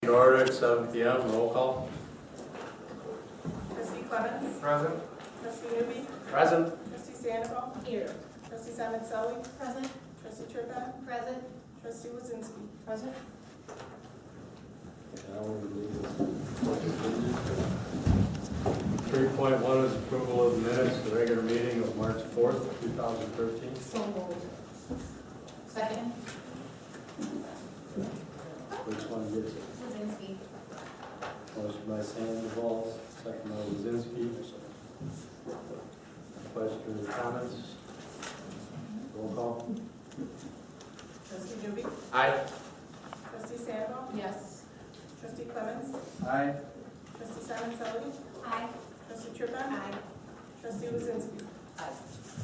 Order at 7 p.m. Roll call. Trustee Clemens? Present. Trustee Newby? Present. Trustee Sandoval? Here. Trustee Simoncelli? Present. Trustee Trippett? Present. Trustee Wazinski? Present. 3.1 is approval of the minutes of the regular meeting of March 4th, 2013. So moved. Second. Which one gets it? Wazinski. Motion by Sandoval, second by Wazinski. Questions or comments? Roll call. Trustee Newby? Aye. Trustee Sandoval? Yes. Trustee Clemens? Aye. Trustee Simoncelli? Aye. Trustee Trippett? Aye. Trustee Wazinski? Aye.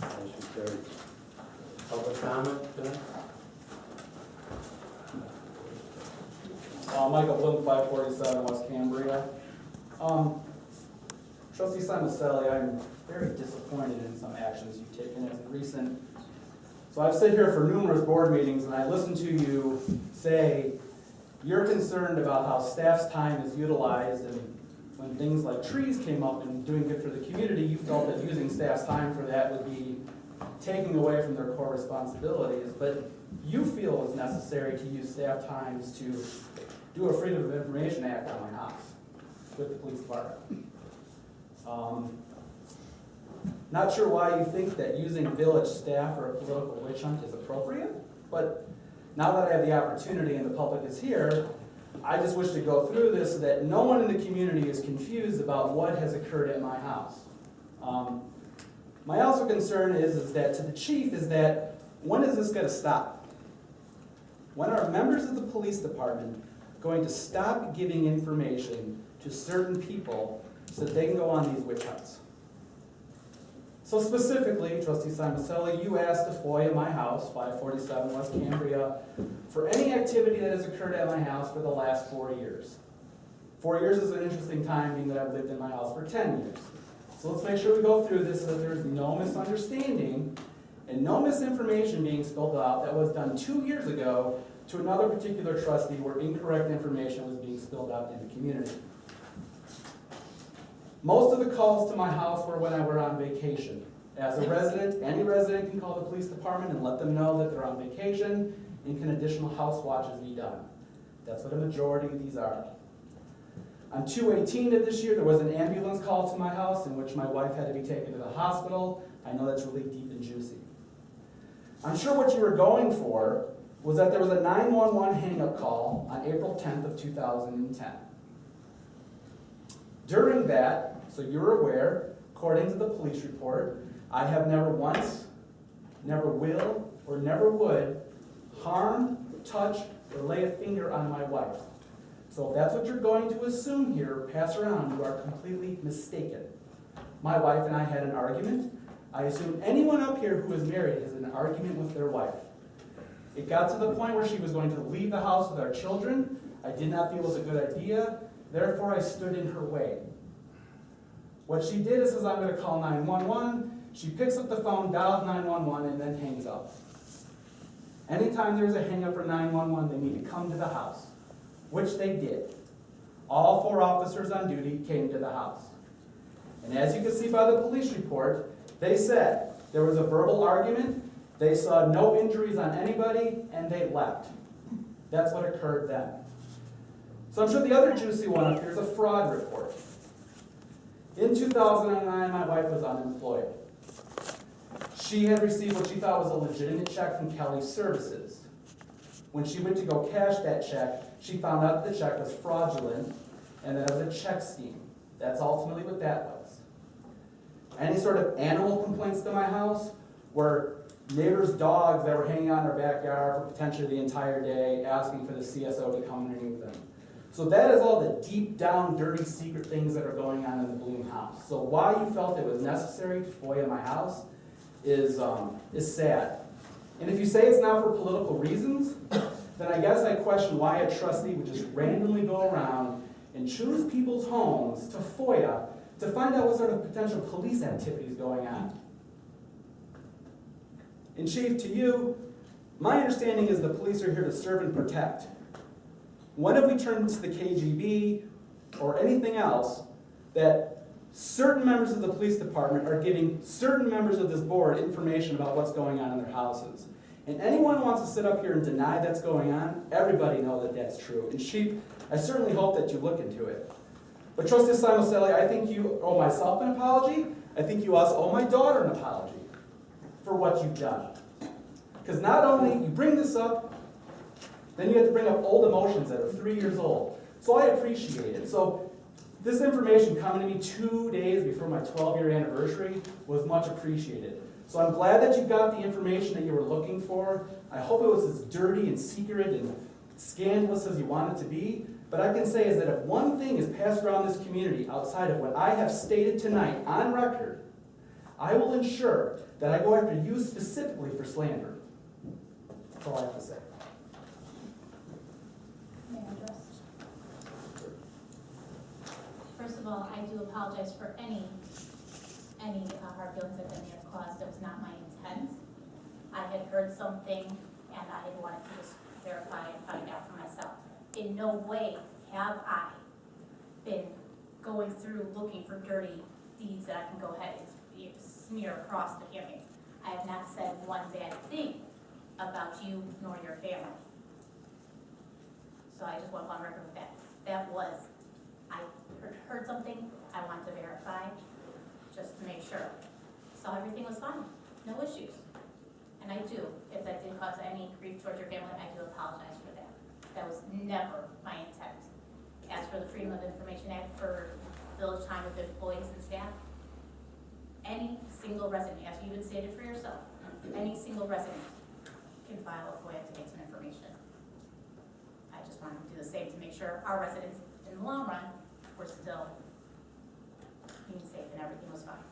Motion carries. Public comment tonight? Michael Bloom, 547 West Cambria. Trustee Simoncelli, I'm very disappointed in some actions you've taken as of recent. So I've sat here for numerous board meetings and I listened to you say you're concerned about how staff's time is utilized, and when things like trees came up and doing good for the community, you felt that using staff's time for that would be taking away from their core responsibilities. But you feel it's necessary to use staff times to do a Freedom of Information Act on my house with the police department. Not sure why you think that using village staff for a political witch hunt is appropriate, but now that I have the opportunity and the public is here, I just wish to go through this so that no one in the community is confused about what has occurred at my house. My also concern is that to the chief is that when is this going to stop? When are members of the police department going to stop giving information to certain people so that they can go on these witch hunts? So specifically, Trustee Simoncelli, you asked to FOIA my house, 547 West Cambria, for any activity that has occurred at my house for the last 4 years. 4 years is an interesting time, being that I've lived in my house for 10 years. So let's make sure we go through this so that there's no misunderstanding and no misinformation being spilled out that was done 2 years ago to another particular trustee where incorrect information was being spilled out in the community. Most of the calls to my house were when I were on vacation. As a resident, any resident can call the police department and let them know that they're on vacation, and can additional house watches be done. That's what a majority of these are. On 2/18 of this year, there was an ambulance call to my house in which my wife had to be taken to the hospital. I know that's really deep and juicy. I'm sure what you were going for was that there was a 911 hang-up call on April 10th of 2010. During that, so you're aware, according to the police report, I have never once, never will, or never would harm, touch, or lay a finger on my wife. So if that's what you're going to assume here, pass around, you are completely mistaken. My wife and I had an argument. I assume anyone up here who is married has an argument with their wife. It got to the point where she was going to leave the house with our children. I did not feel it was a good idea. Therefore, I stood in her way. What she did is says, I'm going to call 911. She picks up the phone, dials 911, and then hangs up. Anytime there's a hang up for 911, they need to come to the house, which they did. All 4 officers on duty came to the house. And as you can see by the police report, they said there was a verbal argument, they saw no injuries on anybody, and they left. That's what occurred then. So I'm sure the other juicy one up here is a fraud report. In 2009, my wife was unemployed. She had received what she thought was a legitimate check from Kelly Services. When she went to go cash that check, she found out that the check was fraudulent and that it was a check scheme. That's ultimately what that was. Any sort of animal complaints to my house were neighbors' dogs that were hanging out in our backyard for potentially the entire day, asking for the CSO to come and remove them. So that is all the deep down, dirty, secret things that are going on in the Bloom house. So why you felt it was necessary to FOIA my house is sad. And if you say it's now for political reasons, then I guess I question why a trustee would just randomly go around and choose people's homes to FOIA to find out what sort of potential police activity is going on. And Chief, to you, my understanding is the police are here to serve and protect. when have we turned to the KGB or anything else that certain members of the police department are giving certain members of this board information about what's going on in their houses? And anyone who wants to sit up here and deny that's going on, everybody knows that that's true. And Sheep, I certainly hope that you look into it. But Trustee Simoselli, I think you owe myself an apology. I think you also owe my daughter an apology for what you've done. Because not only you bring this up, then you have to bring up old emotions that are 3 years old. So I appreciate it. So this information coming to me 2 days before my 12-year anniversary was much appreciated. So I'm glad that you got the information that you were looking for. I hope it was as dirty and secret and scandalous as you want it to be. But I can say is that if one thing is passed around this community outside of what I have stated tonight on record, I will ensure that I go after you specifically for slander. That's all I have to say. May I address? First of all, I do apologize for any hard feelings that may have caused. It was not my intent. I had heard something and I had wanted to just verify and find out for myself. In no way have I been going through looking for dirty deeds that I can go ahead and smear across the campaign. I have not said one bad thing about you nor your family. So I just want on record with that. That was, I heard something I wanted to verify just to make sure. So everything was fine, no issues. And I do, if that did cause any grief towards your family, I do apologize for that. That was never my intent. As for the Freedom of Information Act for village time with employees and staff, any single resident, as you even stated for yourself, any single resident can file a FOIA to get some information. I just wanted to do the same to make sure our residents, in the long run, were still being safe and everything was fine.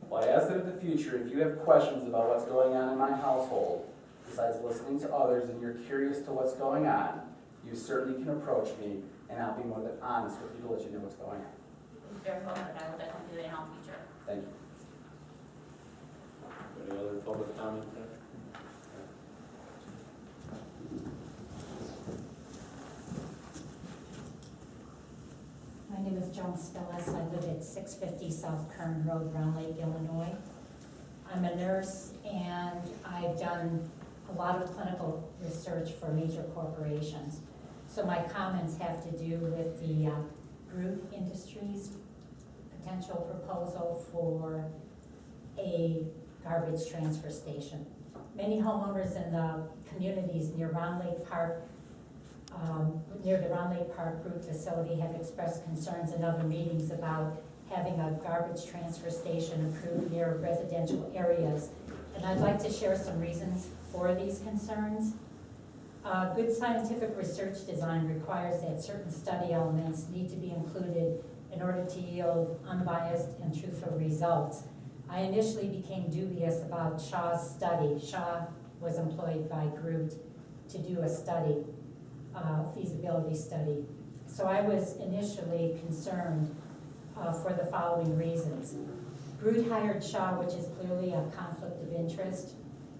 Well, I ask that in the future, if you have questions about what's going on in my household, besides listening to others and you're curious to what's going on, you certainly can approach me and I'll be more than honest with you to let you know what's going on. Very well, but I will definitely do that in all future. Thank you. Any other public comment there? My name is Joan Spillis. I live at 650 South Kern Road, Round Lake, Illinois. I'm a nurse and I've done a lot of clinical research for major corporations. So my comments have to do with the Groot Industries potential proposal for a garbage transfer station. Many homeowners in the communities near Round Lake Park, near the Round Lake Park Groot facility have expressed concerns in other meetings about having a garbage transfer station approved near residential areas. And I'd like to share some reasons for these concerns. Good scientific research design requires that certain study elements need to be included in order to yield unbiased and truthful results. I initially became dubious about Shaw's study. Shaw was employed by Groot to do a study, feasibility study. So I was initially concerned for the following reasons. Groot hired Shaw, which is clearly a conflict of interest.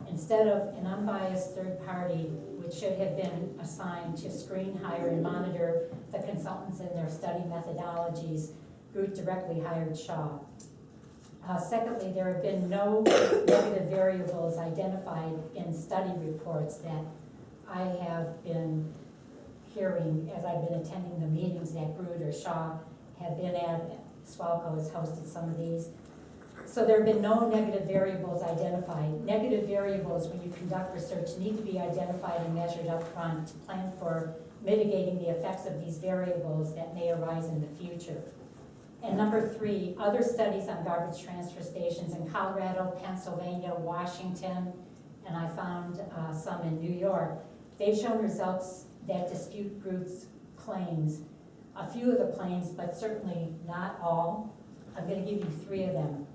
Instead of an unbiased third party, which should have been assigned to screen, hire, and monitor the consultants in their study methodologies, Groot directly hired Shaw. Secondly, there have been no negative variables identified in study reports that I have been hearing as I've been attending the meetings that Groot or Shaw have been at. SWALCO has hosted some of these. So there have been no negative variables identified. Negative variables, when you conduct research, need to be identified and measured up front to plan for mitigating the effects of these variables that may arise in the future. And number three, other studies on garbage transfer stations in Colorado, Pennsylvania, Washington, and I found some in New York, they've shown results that dispute Groot's claims. A few of the claims, but certainly not all. I'm going to give you three of them.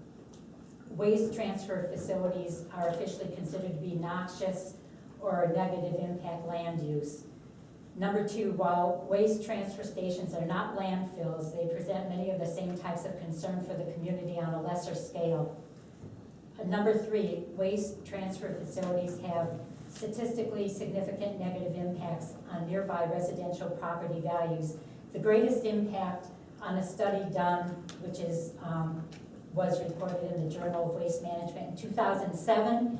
Waste transfer facilities are officially considered to be noxious or a negative impact land use. Number two, while waste transfer stations are not landfills, they present many of the same types of concern for the community on a lesser scale. Number three, waste transfer facilities have statistically significant negative impacts on nearby residential property values. The greatest impact on a study done, which is, was reported in the Journal of Waste Management in 2007,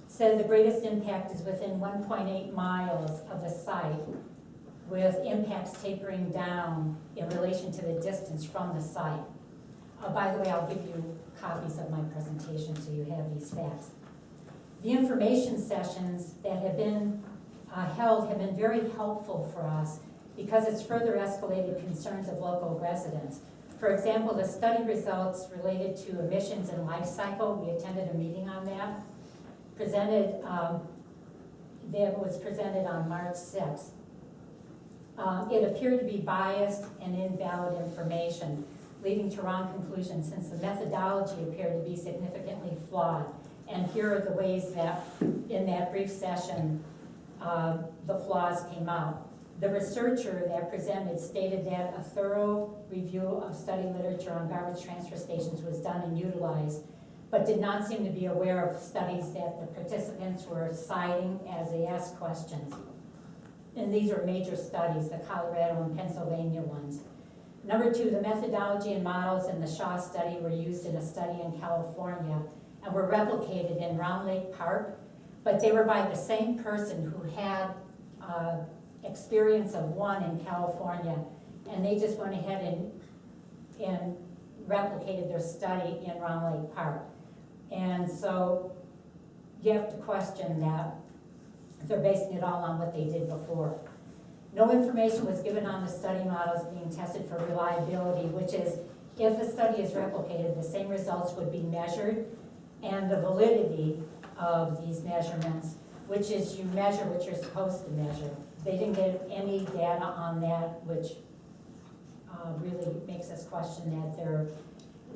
said the greatest impact is within 1.8 miles of the site, with impacts tapering down in relation to the distance from the site. By the way, I'll give you copies of my presentation so you have these facts. The information sessions that have been held have been very helpful for us because it's further escalated concerns of local residents. For example, the study results related to emissions and life cycle, we attended a meeting on that, that was presented on March 6th. It appeared to be biased and invalid information, leading to wrong conclusions since the methodology appeared to be significantly flawed. And here are the ways that, in that brief session, the flaws came out. The researcher that presented stated that a thorough review of study literature on garbage transfer stations was done and utilized, but did not seem to be aware of studies that the participants were citing as they asked questions. And these are major studies, the Colorado and Pennsylvania ones. Number two, the methodology and models in the Shaw study were used in a study in California and were replicated in Round Lake Park, but they were by the same person who had experience of one in California, and they just went ahead and replicated their study in Round Lake Park. And so you have to question that they're basing it all on what they did before. No information was given on the study models being tested for reliability, which is, if the study is replicated, the same results would be measured, and the validity of these measurements, which is you measure what you're supposed to measure. They didn't get any data on that, which really makes us question that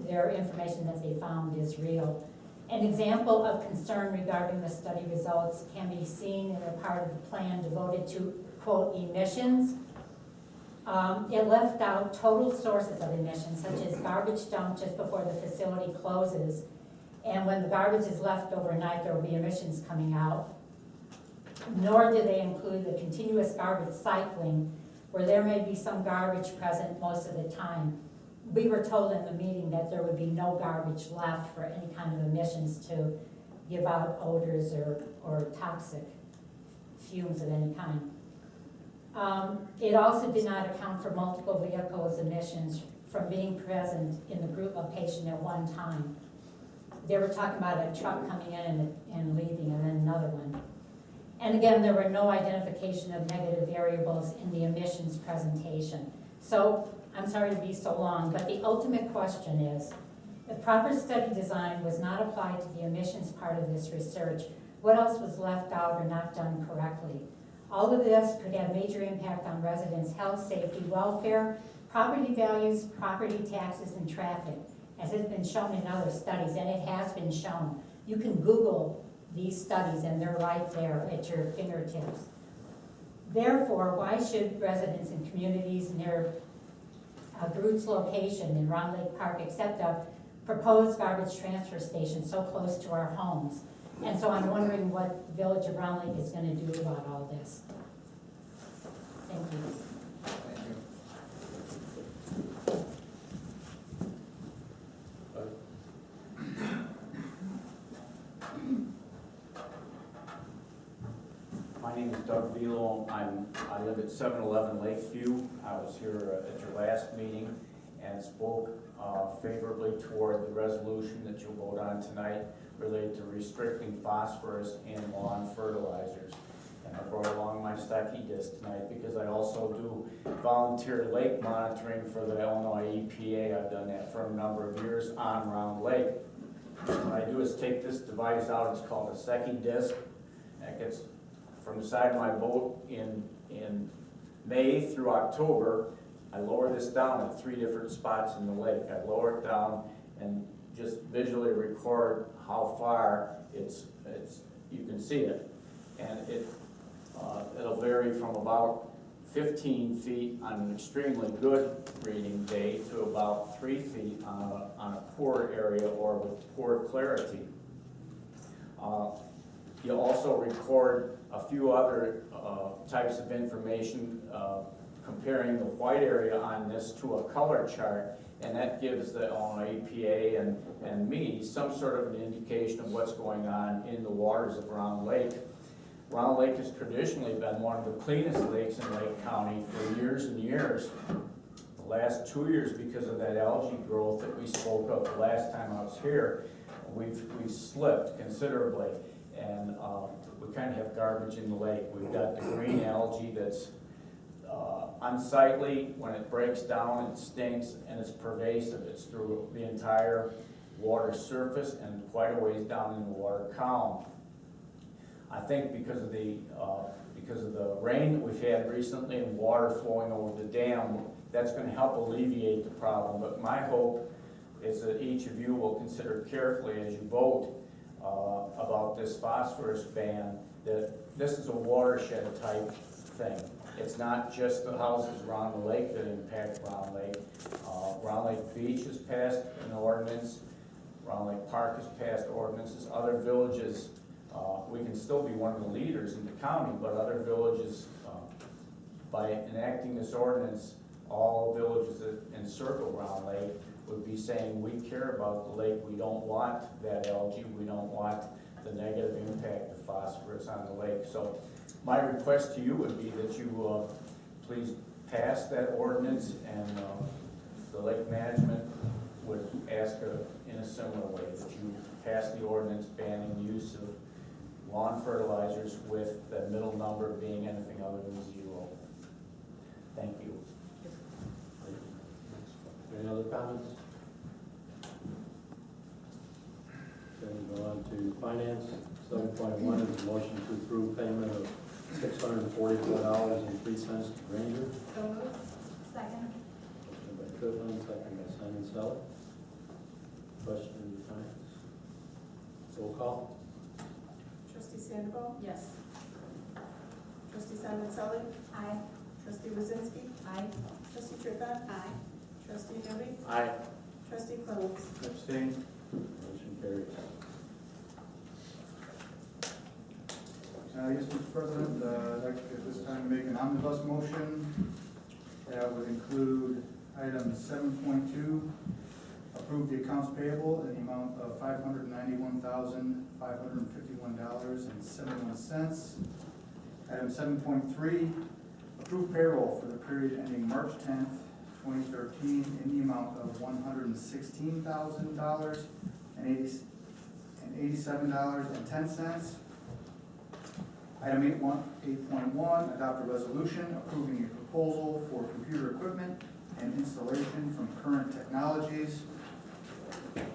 their information that they found is real. An example of concern regarding the study results can be seen in a part of the plan devoted to, quote, emissions. It left out total sources of emissions, such as garbage dumped just before the facility closes. And when the garbage is left overnight, there will be emissions coming out. Nor do they include the continuous garbage cycling, where there may be some garbage present most of the time. We were told in the meeting that there would be no garbage left for any kind of emissions to give out odors or toxic fumes of any kind. It also did not account for multiple vehicles emissions from being present in the group location at one time. They were talking about a truck coming in and leaving, and then another one. And again, there were no identification of negative variables in the emissions presentation. So, I'm sorry to be so long, but the ultimate question is, if proper study design was not applied to the emissions part of this research, what else was left out or not done correctly? All of this could have major impact on residents' health, safety, welfare, property values, property taxes, and traffic, as has been shown in other studies, and it has been shown. You can Google these studies and they're right there at your fingertips. Therefore, why should residents and communities near Groot's location in Round Lake Park accept a proposed garbage transfer station so close to our homes? And so I'm wondering what the Village of Round Lake is going to do about all this. Thank you. Thank you. My name is Doug Velo. I live at 711 Lakeview. I was here at your last meeting and spoke favorably toward the resolution that you'll vote on tonight related to restricting phosphorus in lawn fertilizers. And I brought along my Stuckey disc tonight because I also do volunteer lake monitoring for the Illinois EPA. I've done that for a number of years on Round Lake. What I do is take this device out. It's called a Stuckey disc. That gets from the side of my boat in May through October. I lower this down at 3 different spots in the lake. I lower it down and just visually record how far you can see it. And it'll vary from about 15 feet on an extremely good reading day to about 3 feet on a poor area or with poor clarity. You'll also record a few other types of information comparing the white area on this to a color chart, and that gives the Illinois EPA and me some sort of an indication of what's going on in the waters of Round Lake. Round Lake has traditionally been one of the cleanest lakes in Lake County for years and years. The last 2 years, because of that algae growth that we spoke of the last time I was here, we've slipped considerably, and we kind of have garbage in the lake. We've got the green algae that's unsightly. When it breaks down, it stinks, and it's pervasive. It's through the entire water surface and quite a ways down in the water column. I think because of the rain that we've had recently and water flowing over the dam, that's going to help alleviate the problem. But my hope is that each of you will consider carefully as you vote about this phosphorus ban, that this is a watershed type thing. It's not just the houses around the lake that impact Round Lake. Round Lake Beach has passed an ordinance. Round Lake Park has passed ordinances. Other villages, we can still be one of the leaders in the county, but other villages, by enacting this ordinance, all villages that encircle Round Lake would be saying, we care about the lake, we don't want that algae, we don't want the negative impact of phosphorus on the lake. So my request to you would be that you please pass that ordinance, and the lake management would ask in a similar way that you pass the ordinance banning the use of lawn fertilizers with the middle number being anything other than 0. Thank you. Any other comments? Okay, we go on to finance. 7.1 is a motion to approve payment of $644.03 to Granger. So moved. Second. Motion by Triplin, second by Simon Sully. Question or comments? Roll call. Trustee Sandoval? Yes. Trustee Simon Sully? Aye. Trustee Wazinski? Aye. Trustee Triplett? Aye. Trustee Newby? Aye. Trustee Clemens? Abstain. Motion carries. Yes, Mr. President, I'd like at this time to make an omnibus motion that would include item 7.2, approve the accounts payable in the amount of $591,551.71. Item 7.3, approve payroll for the period ending March 10th, 2013 in the amount of $116,087.10. Item 8.1, adopt a resolution approving a proposal for computer equipment and installation from Current Technologies.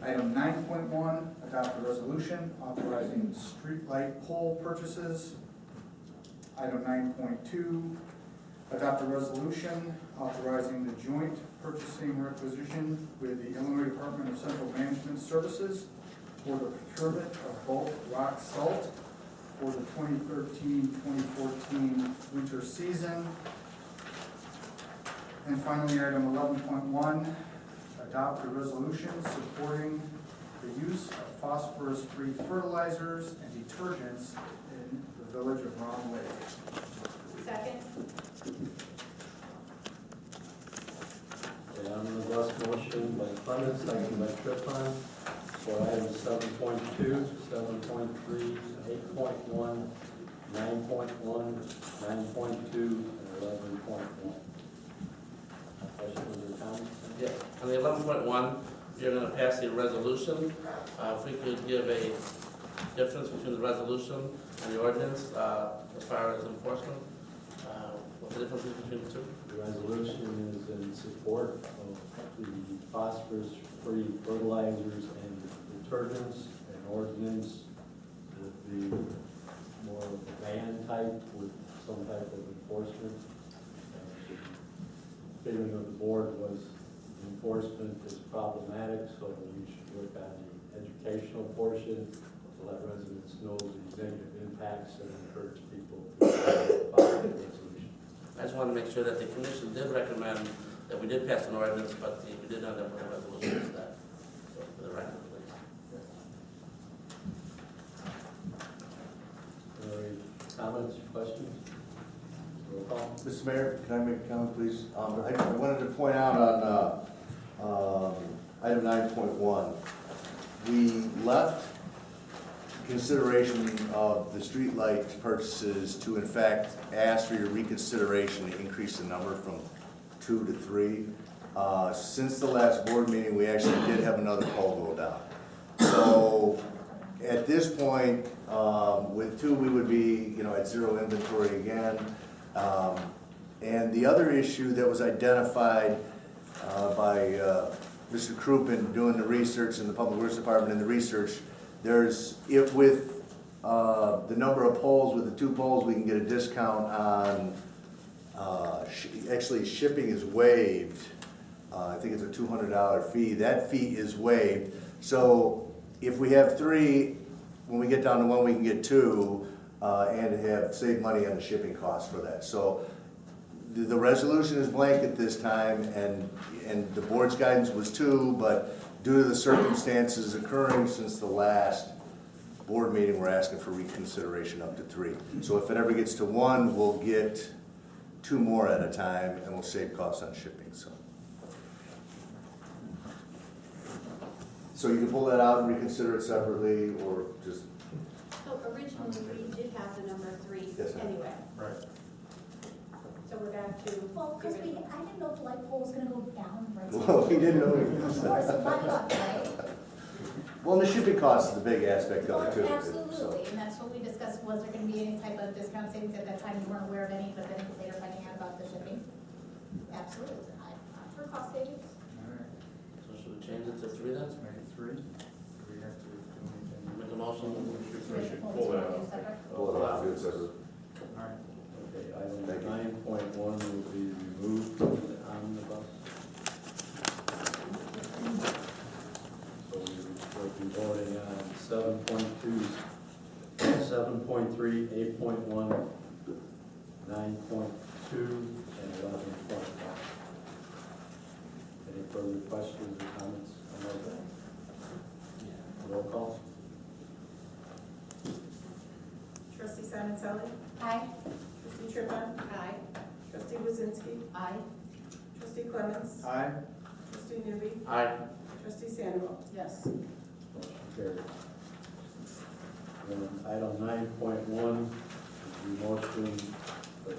Item 9.1, adopt a resolution authorizing streetlight pole purchases. Item 9.2, adopt a resolution authorizing the joint purchasing requisition with the Illinois Department of Central Management Services for the procurement of bulk rock salt for the 2013-2014 winter season. And finally, item 11.1, adopt a resolution supporting the use of phosphorus-free fertilizers and detergents in the village of Round Lake. Second. Okay, omnibus motion by Clemens, second by Triplin. For items 7.2, 7.3, 8.1, 9.1, 9.2, and 11.1. Questions or comments? Yeah, on the 11.1, you're going to pass a resolution. If we could give a difference between the resolution and the ordinance as far as enforcement, what's the difference between the two? The resolution is in support of the phosphorus-free fertilizers and detergents, and ordinance would be more of a ban type with some type of enforcement. The feeling of the board was enforcement is problematic, so we should work on the educational portion to let residents know the negative impacts and encourage people to follow the resolution. I just want to make sure that the commission did recommend that we did pass an ordinance, but we did end up with a resolution instead. So for the record, please. Comments, questions? Roll call. Mr. Mayor, can I make a comment, please? I wanted to point out on item 9.1, we left consideration of the streetlight purchases to in fact ask for your reconsideration to increase the number from 2 to 3. Since the last board meeting, we actually did have another poll go down. So at this point, with 2, we would be, at zero inventory again. And the other issue that was identified by Mr. Crouppen doing the research in the Public Works Department and the research, with the number of polls, with the 2 polls, we can get a discount on, actually shipping is waived. I think it's a $200 fee. That fee is waived. So if we have 3, when we get down to 1, we can get 2 and save money on the shipping costs for that. So the resolution is blank at this time, and the board's guidance was 2, but due to the circumstances occurring since the last board meeting, we're asking for reconsideration up to 3. So if it ever gets to 1, we'll get 2 more at a time, and we'll save costs on shipping. So you can pull that out and reconsider it separately, or just, So originally, we did have the number 3 Yes, ma'am. anyway. Right. So we're back to. Well, because I didn't know if the light pole was gonna go down, right? well, we didn't know. Of course, it might up, right? Well, and the shipping cost is a big aspect of it too. Absolutely, and that's what we discussed, was there gonna be any type of discount savings at that time, you weren't aware of any, but then later finding out about the shipping? Absolutely, I'm for cost savings. All right, So should we change it to 3 then? let's make it 3. Do we have to do anything? Make a motion? Pull that out. Pull it out, do it separate. All right. Okay, Thank item you. 9.1 will be removed from the omnibus. So we'll be voting on 7.2, 7.3, 8.1, 9.2, and 11.1. Any further questions or comments on those? Roll call. Trustee Simoncelli? Aye. Trustee Trippett? Aye. Trustee Wazinski? Aye. Trustee Clements? Aye. Trustee Newby? Aye. Trustee Samuel? Yes. Motion carried. And item 9.1 is the motion to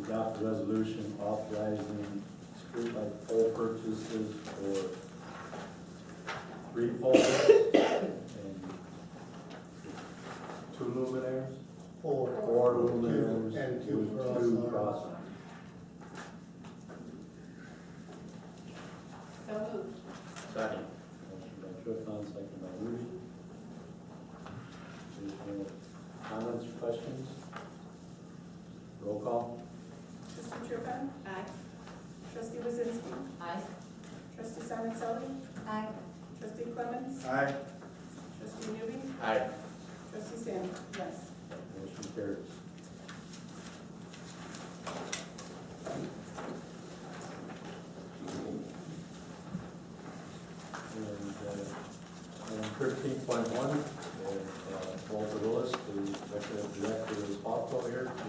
adopt the resolution authorizing streetlight pole purchases for 3 poles and 2 luminaires. 4 luminaires And 2 with 2 cross cross. So moved. Second. Motion by Trippon, second by Rudy. Additional comments or questions? Roll call. Trustee Trippett? Aye. Trustee Wazinski? Aye. Trustee Simoncelli? Aye. Trustee Clements? Aye. Trustee Newby? Aye. Trustee Samuel? Yes. Motion carries. And 13.1, Walter Willis, the executive director of SWALCO here to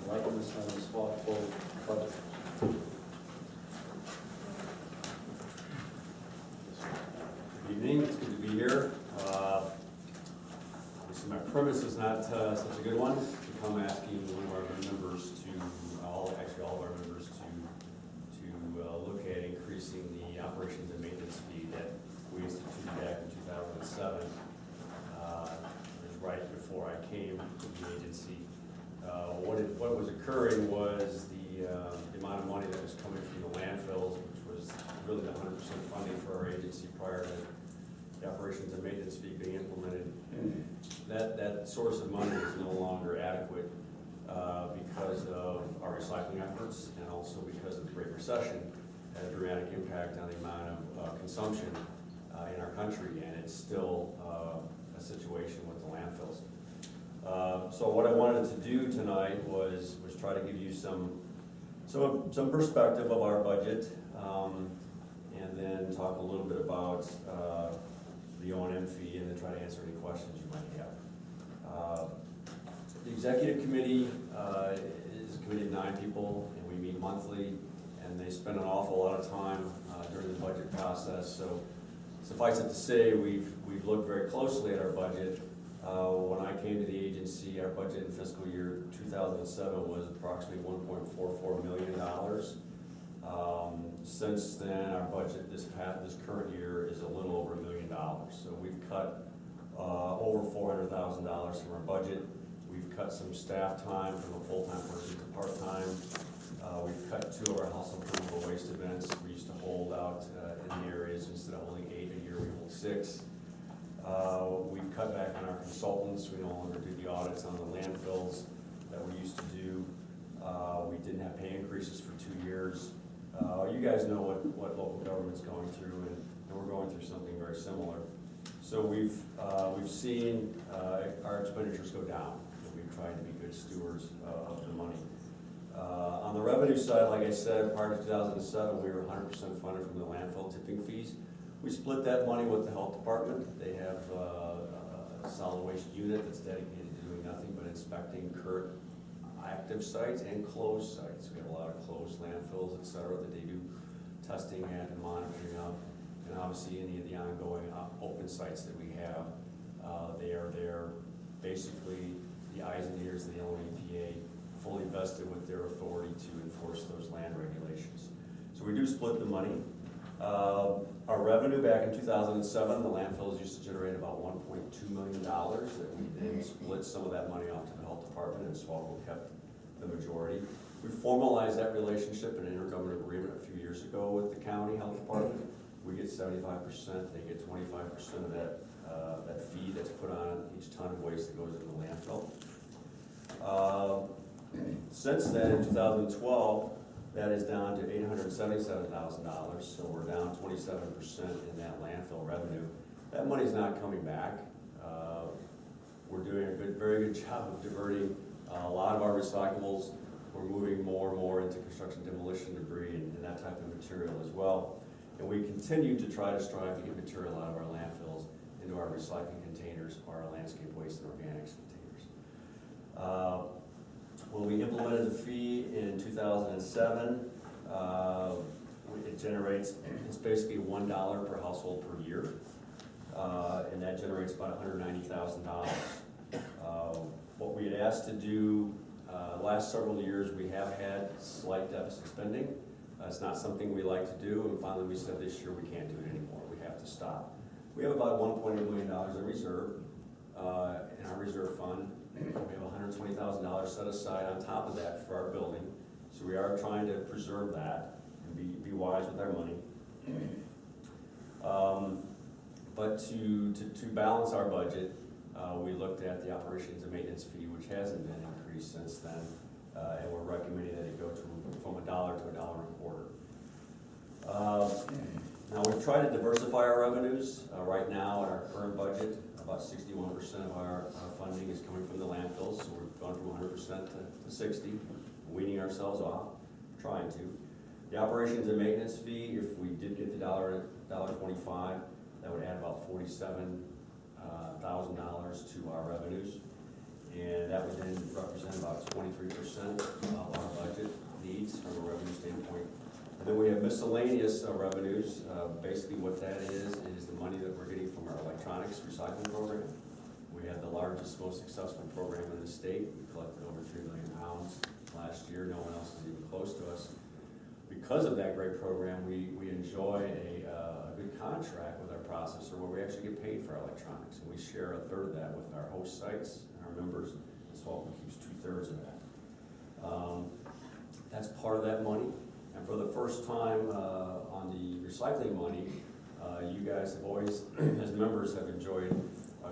enlighten us on the SWALCO budget. Good evening, it's good to be here. Obviously, my premise is not such a good one, to come asking one of our members to, actually all of our members to look at increasing the operations and maintenance fee that we instituted back in 2007. It was right before I came to the agency. What was occurring was the amount of money that was coming from the landfills, which was really the 100% funding for our agency prior to the operations and maintenance fee being implemented. That source of money is no longer adequate because of our recycling efforts and also because of the Great Recession had a dramatic impact on the amount of consumption in our country, and it's still a situation with the landfills. So what I wanted to do tonight was try to give you some perspective of our budget, and then talk a little bit about the O&M fee, and then try to answer any questions you might have. The executive committee is a committee of 9 people, and we meet monthly, and they spend an awful lot of time during the budget process. So suffice it to say, we've looked very closely at our budget. When I came to the agency, our budget in fiscal year 2007 was approximately $1.44 million. Since then, our budget this current year is a little over $1 million. So we've cut over $400,000 from our budget. We've cut some staff time from a full-time person to part-time. We've cut 2 of our household chemical waste events. We used to hold out in the areas, instead of holding 8 a year, we hold 6. We've cut back on our consultants. We no longer do the audits on the landfills that we used to do. We didn't have pay increases for 2 years. You guys know what local government's going through, and we're going through something very similar. So we've seen our expenditures go down. We've tried to be good stewards of the money. On the revenue side, like I said, prior to 2007, we were 100% funded from the landfill tipping fees. We split that money with the health department. They have a solid waste unit that's dedicated to doing nothing but inspecting current active sites and closed sites. We have a lot of closed landfills, et cetera, that they do testing at and monitoring of. And obviously any of the ongoing open sites that we have, they are there, basically the eyes and ears of the Illinois EPA, fully vested with their authority to enforce those land regulations. So we do split the money. Our revenue back in 2007, the landfills used to generate about $1.2 million that we then split some of that money off to the health department, and SWALCO kept the majority. We formalized that relationship in an intergovernmental agreement a few years ago with the county health department. We get 75%, they get 25% of that fee that's put on each ton of waste that goes into the landfill. Since then, in 2012, that is down to $877,000, so we're down 27% in that landfill revenue. That money's not coming back. We're doing a very good job of diverting a lot of our recyclables. We're moving more and more into construction demolition debris and that type of material as well. And we continue to try to strive to get material out of our landfills into our recycling containers or our landscape waste and organics containers. When we implemented the fee in 2007, it generates, it's basically $1 per household per year, and that generates about $190,000. What we had asked to do last several years, we have had slight deficit spending. It's not something we like to do, and finally we said this year we can't do it anymore. We have to stop. We have about $1.8 million in reserve in our reserve fund. We have $120,000 set aside on top of that for our building. So we are trying to preserve that and be wise with our money. But to balance our budget, we looked at the operations and maintenance fee, which hasn't been increased since then, and we're recommending that it go from $1 to $1.25. Now we've tried to diversify our revenues. Right now, in our current budget, about 61% of our funding is coming from the landfills, so we've gone from 100% to 60, weaning ourselves off, trying to. The operations and maintenance fee, if we did get the $1.25, that would add about $47,000 to our revenues, and that would then represent about 23% of our budget needs from a revenue standpoint. And then we have miscellaneous revenues. Basically what that is the money that we're getting from our electronics recycling program. We have the largest, most successful program in the state. We collected over 3 million pounds last year. No one else is even close to us. Because of that great program, we enjoy a good contract with our processor where we actually get paid for our electronics. And we share 1/3 of that with our host sites and our members, and SWALCO keeps 2/3 of that. That's part of that money. And for the first time on the recycling money, you guys have always, as members, have enjoyed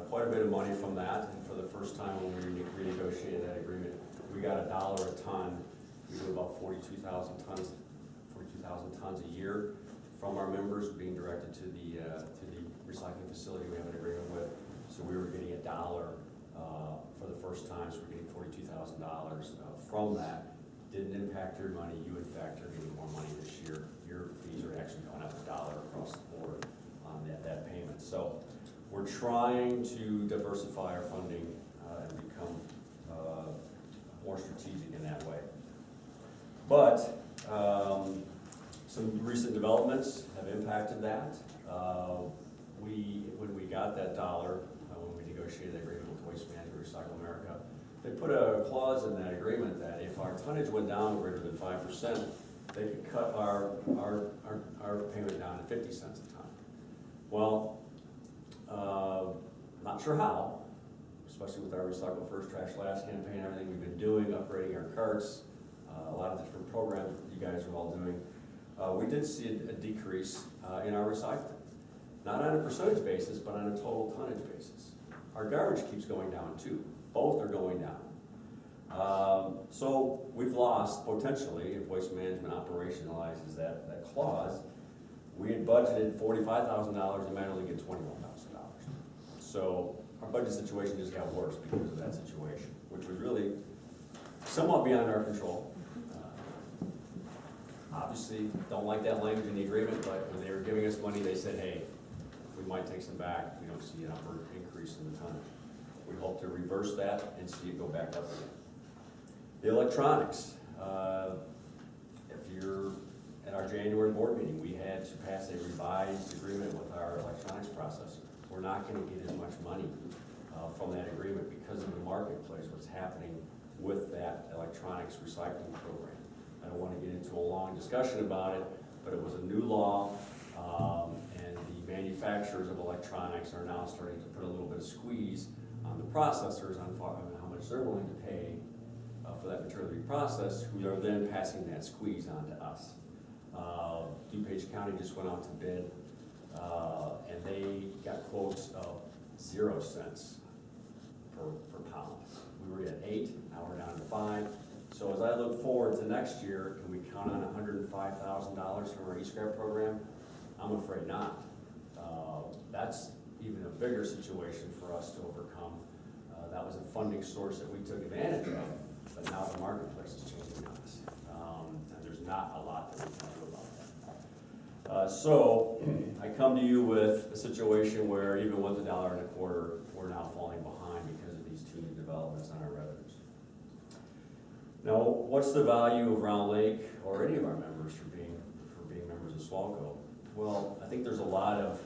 quite a bit of money from that. And for the first time when we renegotiated that agreement, we got $1 a ton. We do about 42,000 tons a year from our members being directed to the recycling facility we have an agreement with. So we were getting $1 for the first time, so we're getting $42,000 from that. Didn't impact your money. You, in fact, are getting more money this year. Your fees are actually going up $1 across the board on that payment. So we're trying to diversify our funding and become strategic in that way. But some recent developments have impacted that. When we got that dollar, when we negotiated the agreement with Waste Management Recycle America, they put a clause in that agreement that if our tonnage went down greater than 5%, they could cut our payment down to 50 cents a ton. Well, not sure how, especially with our Recycle First, Trash Last campaign, everything we've been doing, upgrading our carts, a lot of different programs that you guys are all doing. We did see a decrease in our recycling. Not on a percentage basis, but on a total tonnage basis. Our garbage keeps going down too. Both are going down. So we've lost, potentially, if Waste Management operationalizes that clause, we had budgeted $45,000 and might only get $21,000. So our budget situation just got worse because of that situation, which was really somewhat beyond our control. Obviously, don't like that language in the agreement, but when they were giving us money, they said, hey, we might take some back if we don't see an upward increase in the tonnage. We hope to reverse that and see it go back up again. The electronics, if you're at our January board meeting, we had to pass a revised agreement with our electronics processor. We're not going to get as much money from that agreement because of the marketplace, what's happening with that electronics recycling program. I don't want to get into a long discussion about it, but it was a new law, and the manufacturers of electronics are now starting to put a little bit of squeeze on the processors on how much they're willing to pay for that material to be processed, who are then passing that squeeze on to us. DuPage County just went out to bid, and they got quotes of 0 cents per pound. We were at 8, now we're down to 5. So as I look forward to next year, can we count on $105,000 from our e-scrap program? I'm afraid not. That's even a bigger situation for us to overcome. That was a funding source that we took advantage of, but now the marketplace is changing on us. And there's not a lot that we can do about that. So I come to you with a situation where even with $1.25, we're now falling behind because of these two new developments on our revenues. Now, what's the value of Round Lake or any of our members for being members of SWALCO? Well, I think there's a lot of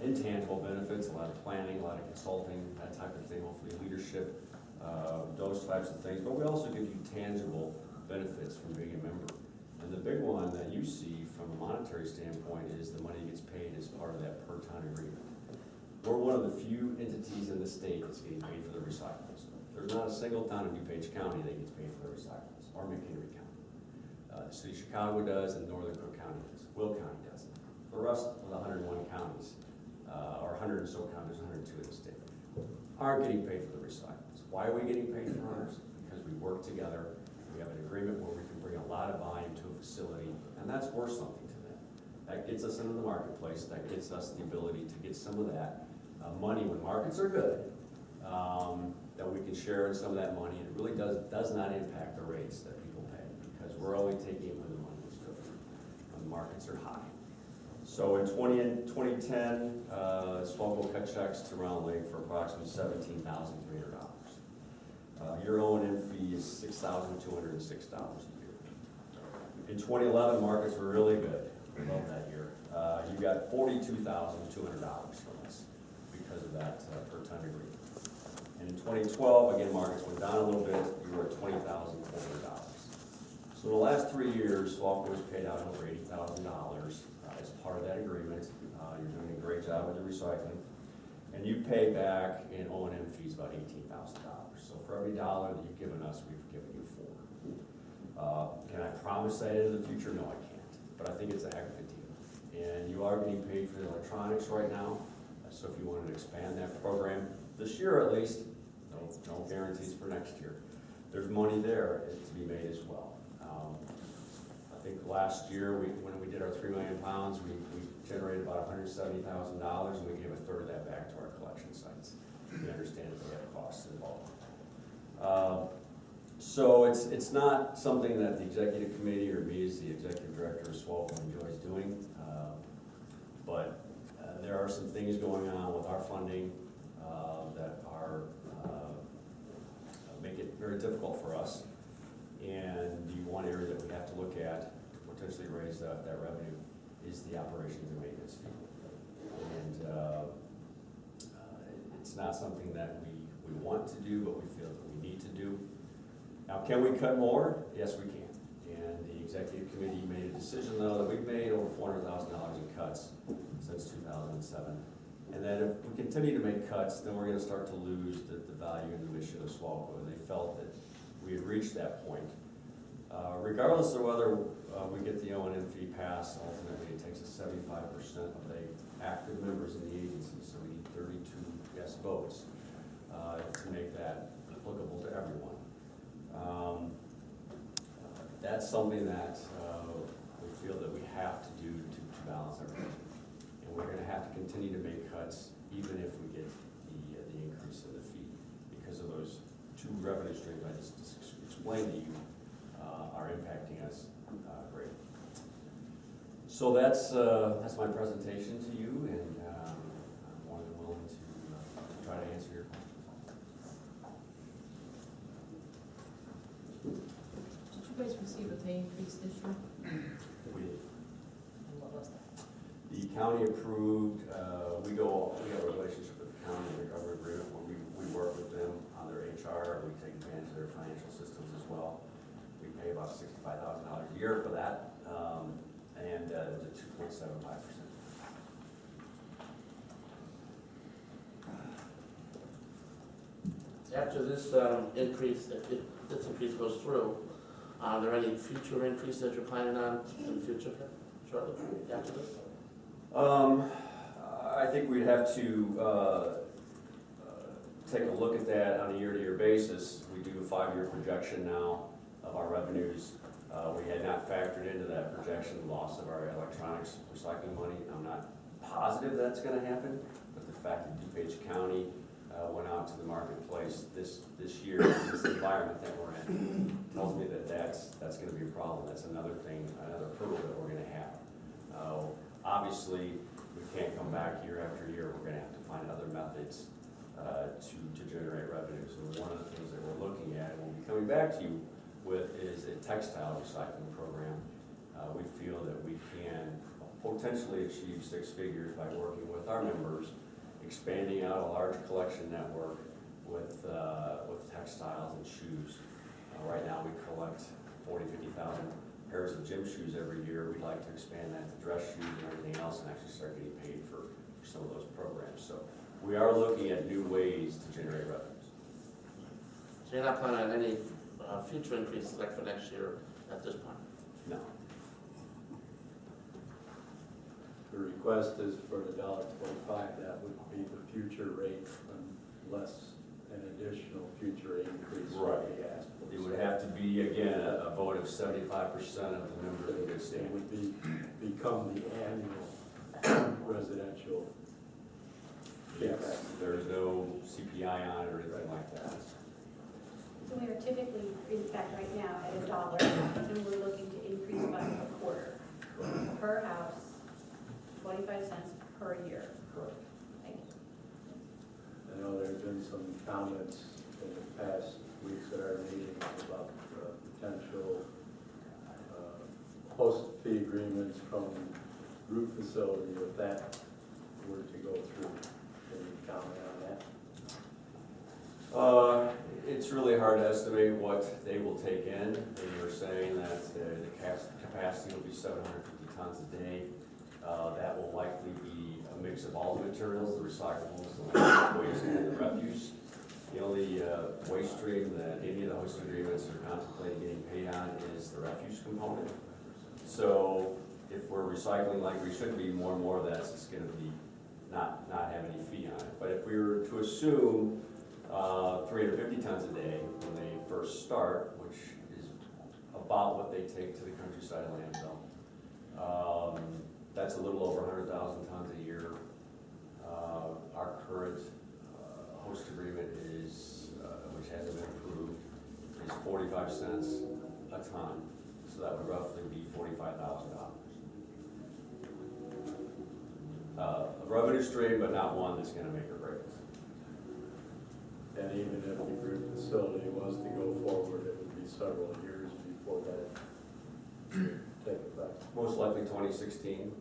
intangible benefits, a lot of planning, a lot of consulting, that type of thing, hopefully leadership, those types of things. But we also give you tangible benefits from being a member. And the big one that you see from a monetary standpoint is the money that gets paid as part of that per ton agreement. We're one of the few entities in the state that's getting paid for the recyclables. There's not a single town in DuPage County that gets paid for the recyclables, or McHenry County. The city of Chicago does, and Northern Cook County does. Will County doesn't. The rest of the 101 counties, or 100 and so counties, 102 in the state, aren't getting paid for the recyclables. Why are we getting paid for ours? Because we work together. We have an agreement where we can bring a lot of volume to a facility, and that's worth something to them. That gets us into the marketplace. That gets us the ability to get some of that money when markets are good, that we can share in some of that money. And it really does not impact the rates that people pay, because we're only taking it when the money is good, when the markets are high. So in 2010, SWALCO cut checks to Round Lake for approximately $17,300. Your O&M fee is $6,206 a year. In 2011, markets were really good. We love that year. You got $42,200 from us because of that per ton agreement. And in 2012, again, markets went down a little bit. You were at $20,400. So the last 3 years, SWALCO has paid out over $80,000 as part of that agreement. You're doing a great job with the recycling. And you pay back in O&M fees about $18,000. So for every dollar that you've given us, we've given you 4. Can I promise that into the future? No, I can't. But I think it's a heck of a deal. And you are getting paid for the electronics right now. So if you wanted to expand that program this year at least, no guarantees for next year. There's money there to be made as well. I think last year, when we did our 3 million pounds, we generated about $170,000, and we gave a third of that back to our collection sites. We understand that they have costs involved. So it's not something that the executive committee or me as the executive director of SWALCO enjoys doing, but there are some things going on with our funding that are make it very difficult for us. And the one area that we have to look at to potentially raise that revenue is the operations and maintenance fee. And it's not something that we want to do, but we feel that we need to do. Now, can we cut more? Yes, we can. And the executive committee made a decision, though, that we've made over $400,000 in cuts since 2007. And that if we continue to make cuts, then we're gonna start to lose the value and the mission of SWALCO. And they felt that we had reached that point. Regardless of whether we get the O&M fee passed, ultimately it takes us 75% of the active members in the agency, so we need 32 yes votes to make that applicable to everyone. That's something that we feel that we have to do to balance our budget. And we're gonna have to continue to make cuts even if we get the increase in the fee, because of those two revenue streams I just explained to you are impacting us greatly. So that's my presentation to you, and I'm more than willing to try to answer your questions. Did you guys receive a pay increase this year? We did. And what was that? The county approved, we have a relationship with the county, the government agreement, where we work with them on their HR, we take advantage of their financial systems as well. We pay about $65,000 a year for that, and it was a 2.75%. After this increase, if this increase goes through, are there any future increases that you're planning on in the future, shortly after this? I think we'd have to take a look at that on a year-to-year basis. We do a 5-year projection now of our revenues. We had not factored into that projection the loss of our electronics recycling money. I'm not positive that's going to happen, but the fact that DuPage County went out to the marketplace this year, in this environment that we're in, tells me that that's going to be a problem. That's another thing, another hurdle that we're going to have. Obviously, we can't come back year after year. We're going to have to find other methods to generate revenue. So one of the things that we're looking at, and we'll be coming back to you with, is a textile recycling program. We feel that we can potentially achieve 6 figures by working with our members, expanding out a large collection network with textiles and shoes. Right now we collect 50,000 pairs of gym shoes every year. We'd like to expand that to dress shoes and everything else and actually start getting paid for some of those programs. So we are looking at new ways to generate revenues. So you're not planning on any future increases like for next year at this point? No. The request is for the $1.25, that would be the future rate unless an additional future increase would be asked for. It would have to be, again, a vote of 75% of the members in good It standing. would become the annual residential. Yes, there's no CPI on it or anything like that. So we are typically, in fact, right now at $1, and we're looking to increase by a quarter per house, 25 cents per year. Correct. Thank you. I know there's been some comments in the past weeks at our meetings about potential host fee agreements from group facility, if that were to go through. Can you comment on that? It's really hard to estimate what they will take in. They were saying that the capacity will be 750 tons a day. That will likely be a mix of all the materials, the recyclables, the waste, and the refuse. The only waste stream that any of the host agreements are contemplating getting paid on is the refuse component. So if we're recycling like we should be, more and more of that's just going to be not have any fee on it. But if we were to assume 350 tons a day when they first start, which is about what they take to the countryside landfill, that's a little over 100,000 tons a year. Our current host agreement is, which hasn't been approved, is 45 cents a ton. So that would roughly be $45,000. A revenue stream, but not one that's going to make or break us. And even if the group facility was to go forward, it would be be several years before that take effect. Most likely 2016.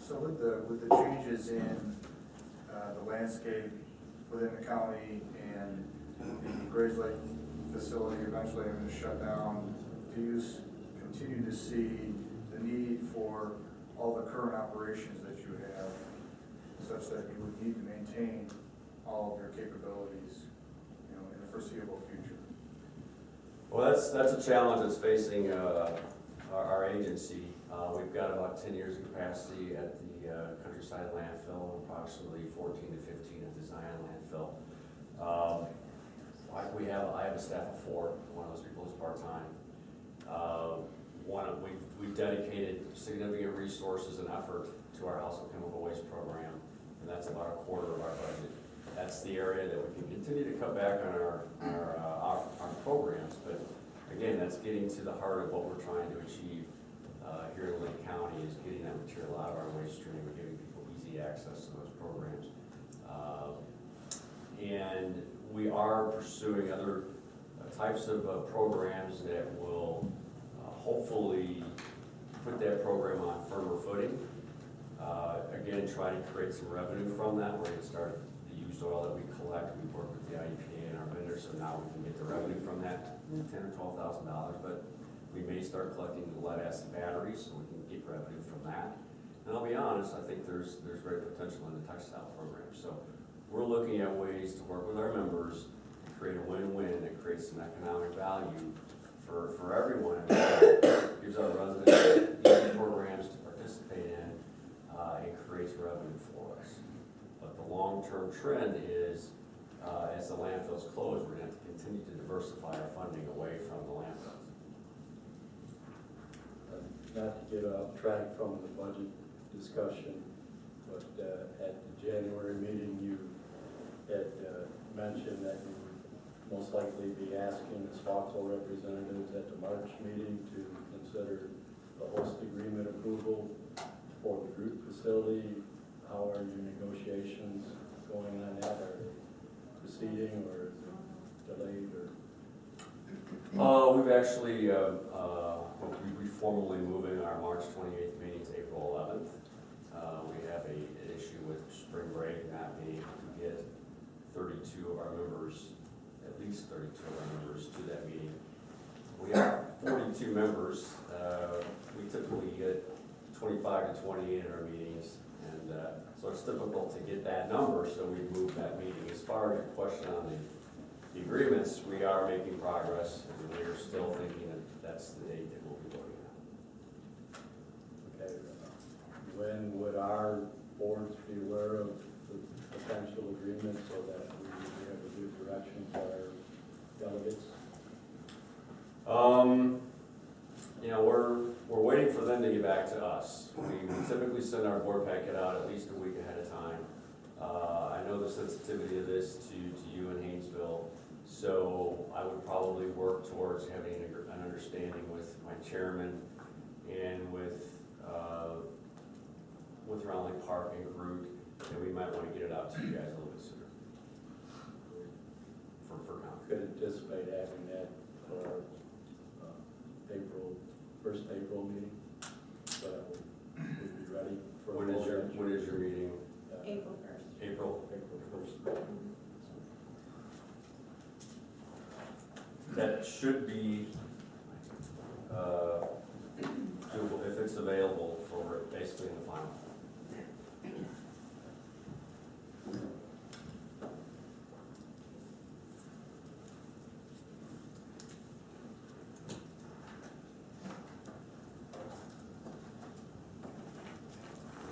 So with the changes in the landscape within the county and the Grays Lake facility eventually having to shut down, do you continue to see the need for all the current operations that you have such that you would need to maintain all of your capabilities, you know, in the foreseeable future? Well, that's a challenge that's facing our agency. We've got about 10 years of capacity at the Countryside landfill, approximately 14 to 15 at the Zion landfill. I have a staff of 4. One of those people is part-time. We've dedicated significant resources and effort to our household chemical waste program, and that's about 1/4 of our budget. That's the area that we can continue to cut back on our programs, but again, that's getting to the heart of what we're trying to achieve here in Lake County, is getting that material out of our waste stream and giving people easy access to those programs. And we are pursuing other types of programs that will hopefully put that program on firmer footing. Again, try to create some revenue from that. We're going to start the used oil that we collect. We work with the IEPA and our vendors, so now we can get the revenue from that, $10,000 or $12,000. But we may start collecting the lead acid batteries, so we can get revenue from that. And I'll be honest, I think there's great potential in the textile program. So we're looking at ways to work with our members to create a win-win that creates some economic value for everyone. It gives our residents easy programs to participate in and creates revenue for us. But the long-term trend is, as the landfills close, we're going to have to continue to diversify our funding away from the landfills. Not to get off track from the budget discussion, but at the January meeting, you had mentioned that you would most likely be asking the SWALCO representatives at the March meeting to consider the host agreement approval for the group facility. How are your negotiations going on that? Are they proceeding, or is it delayed, or? We've actually, we'll be formally moving our March 28th meeting to April 11th. We have an issue with spring break not being able to get 32 of our members, at least 32 of our members, to that meeting. We have 42 members. We typically get 25 to 28 in our meetings, and so it's difficult to get that number, so we moved that meeting. As far as your question on the agreements, we are making progress, and we are still thinking that that's the date that we'll be looking at. Okay. When would our boards be aware of the potential agreement so that we would have a good direction for our delegates? You know, we're waiting for them to get back to us. We typically send our board packet out at least a week ahead of time. I know the sensitivity of this to you in Haynesville, so I would probably work towards having an understanding with my chairman and with Round Lake Park and Groot, and we might want to get it out to you guys a little bit sooner for comment. Could anticipate having that for our first April meeting, so that we'd be ready for. When is your meeting? April 1st. April 1st. That should be doable if it's available for basically in the final.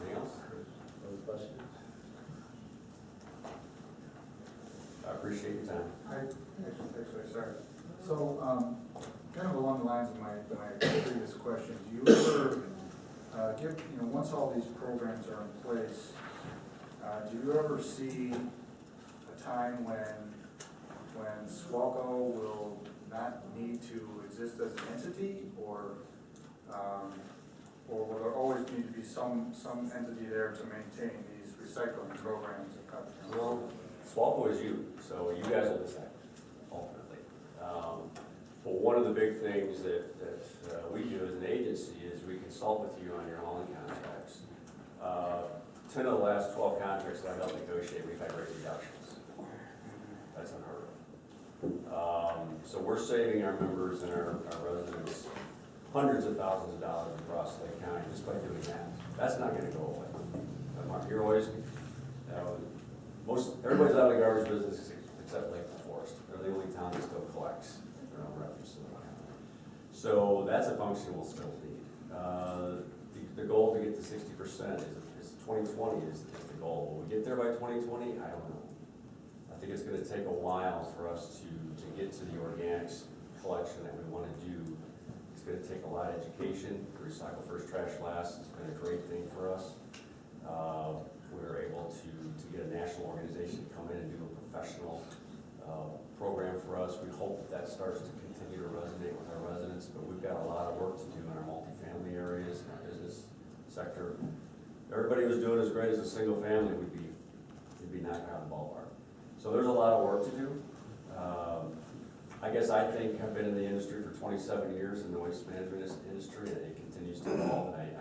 Anything else? Other questions? I appreciate your time. Actually, sorry. So, kind of along the lines of my previous question, do you ever once all these programs are in place, do you ever see a time when SWALCO will not need to exist as an entity, or will there always need to be some entity there to maintain these recycling programs? Well, SWALCO is you, so you guys will decide, ultimately. But one of the big things that we do as an agency is we consult with you on your hauling contracts. 10 of the last 12 contracts that I helped negotiate, we've had rate reductions. That's unheard of. So we're saving our members and our residents hundreds of thousands of dollars across Lake County just by doing that. That's not gonna go away. Mark, you're always, everybody's out of the garbage business except Lake Forest. They're the only town that still collects their own refuse. So that's a function we'll still need. The goal to get to 60% is 2020 is the goal. Will we get there by 2020? I don't know. I think it's gonna take a while for us to get to the organics collection that we wanna do. It's gonna take a lot of education. Recycle first, trash last has been a great thing for us. We were able to get a national organization to come in and do a professional program for us. We hope that starts to continue to resonate with our residents, but we've got a lot of work to do in our multifamily areas, in our business sector. If everybody was doing as great as a single family, we'd be knocking out the ballpark. So there's a lot of work to do. I guess I think I've been in the industry for 27 years in the waste management industry, and it continues to evolve. And